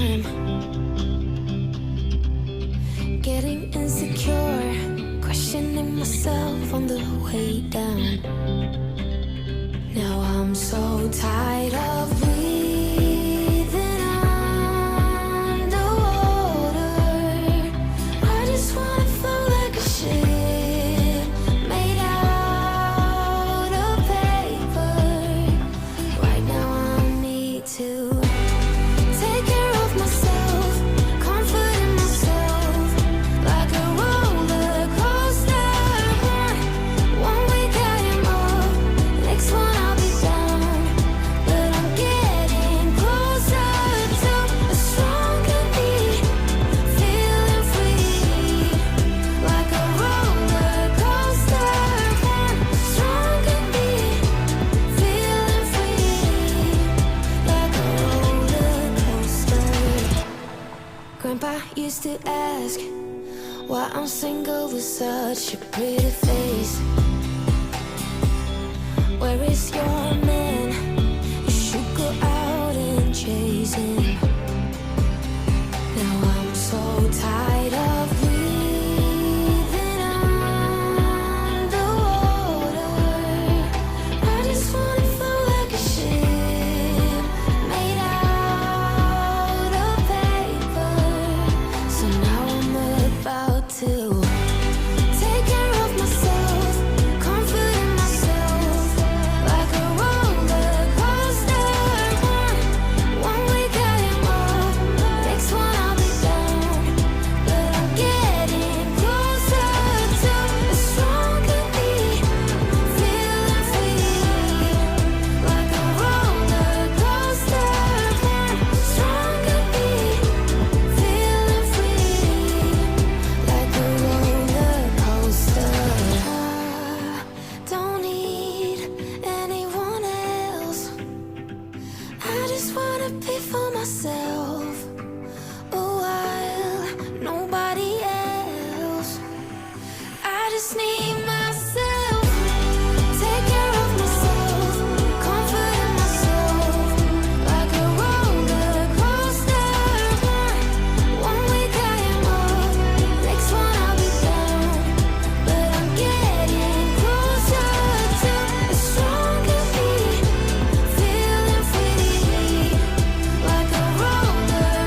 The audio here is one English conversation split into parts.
time. Getting insecure, questioning myself on the way down. Now I'm so tired of breathing underwater. I just wanna float like a ship made out of paper. Right now I need to take care of myself, comfort in myself, like a roller coaster. One week I am up, next one I'll be down. But I'm getting closer to a stronger me, feeling free, like a roller coaster. One stronger me, feeling free, like a roller coaster. Grandpa used to ask why I'm single with such a pretty face. Where is your man? You should go out and chase him. Now I'm so tired of breathing underwater. I just wanna float like a ship made out of paper. So now I'm about to take care of myself, comfort in myself, like a roller coaster. One week I am up, next one I'll be down. But I'm getting closer to a stronger me, feeling free, like a roller coaster. One stronger me, feeling free, like a roller coaster. I don't need anyone else. I just wanna be for myself a while, nobody else. I just need myself, take care of myself, comfort in myself, like a roller coaster. One week I am up, next one I'll be down. But I'm getting closer to a stronger me, feeling free, like a roller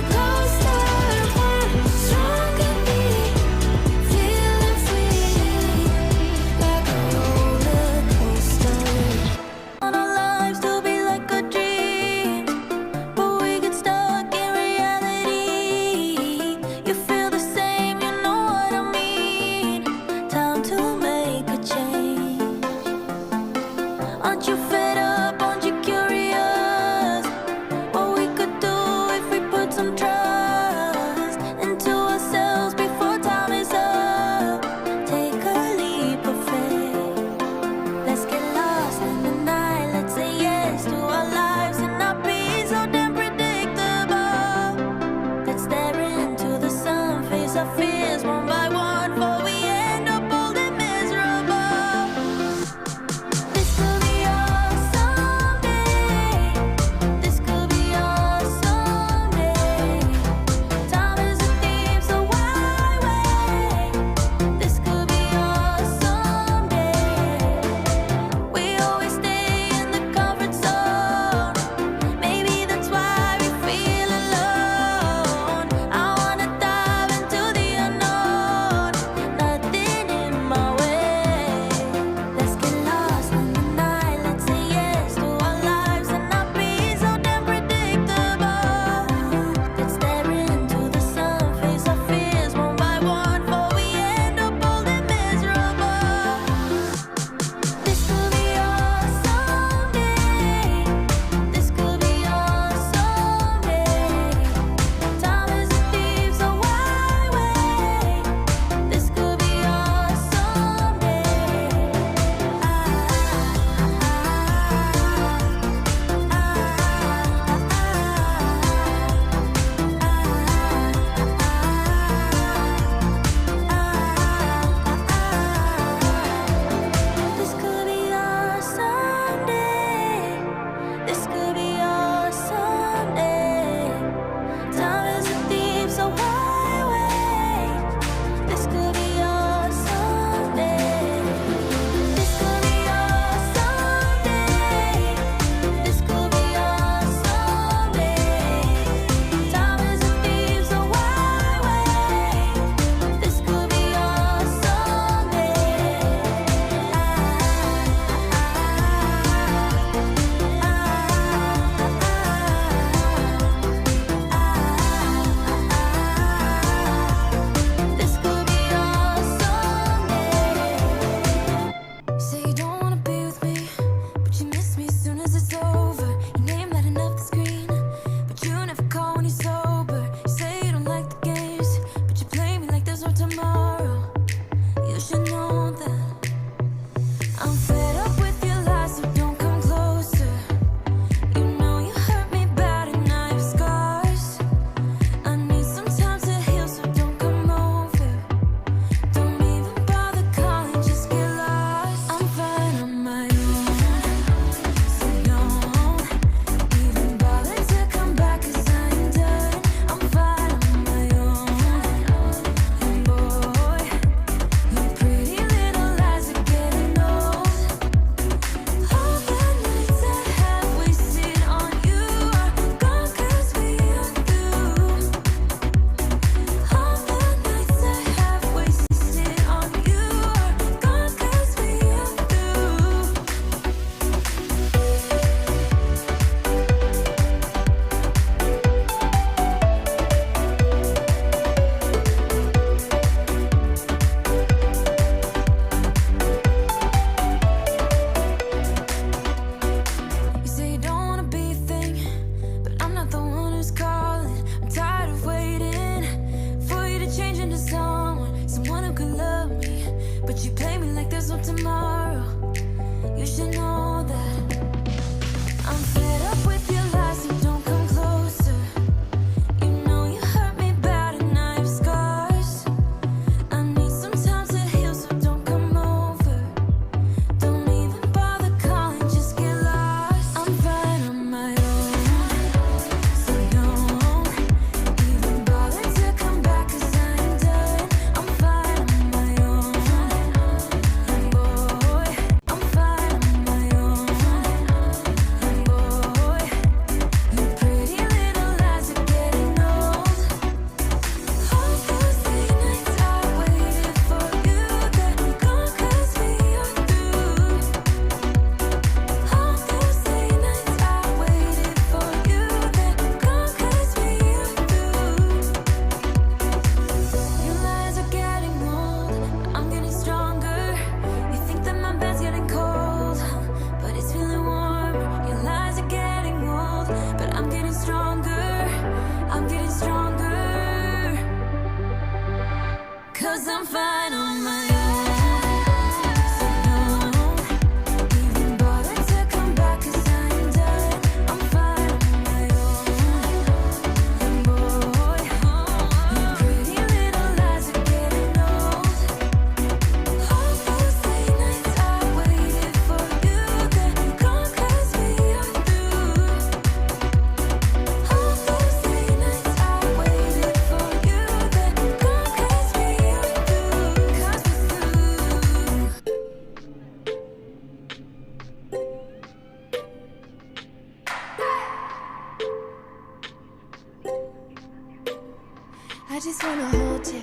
I just wanna hold you.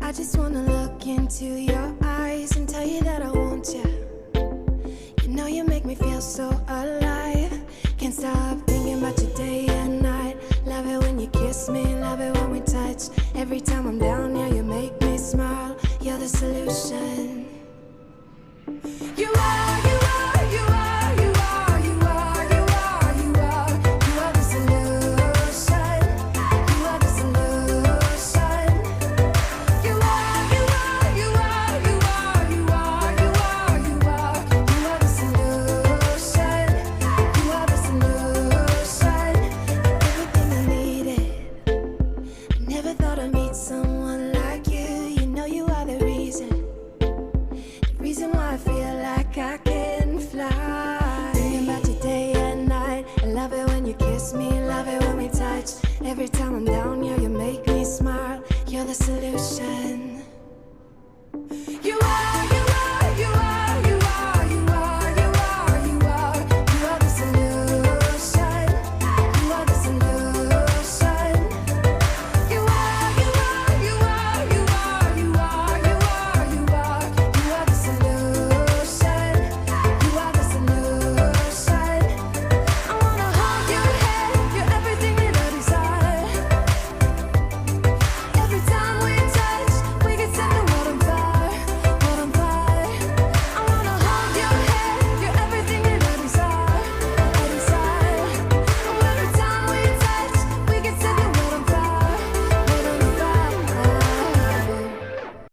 I just wanna look into your eyes and tell you that I want you. You know you make me feel so alive. Can't stop thinking about you day and night. Love it when you kiss me, love it when we touch. Every time I'm down, yeah, you make me smile. You're the solution. You are, you are, you are, you are, you are, you are, you are. You are the solution. You are the solution. You are, you are, you are, you are, you are, you are, you are. You are the solution. You are the solution. Everything I needed. I never thought I'd meet someone like you. You know you are the reason why I feel like I can fly. Thinking about you day and night. I love it when you kiss me, love it when we touch. Every time I'm down, yeah, you make me smile. You're the solution.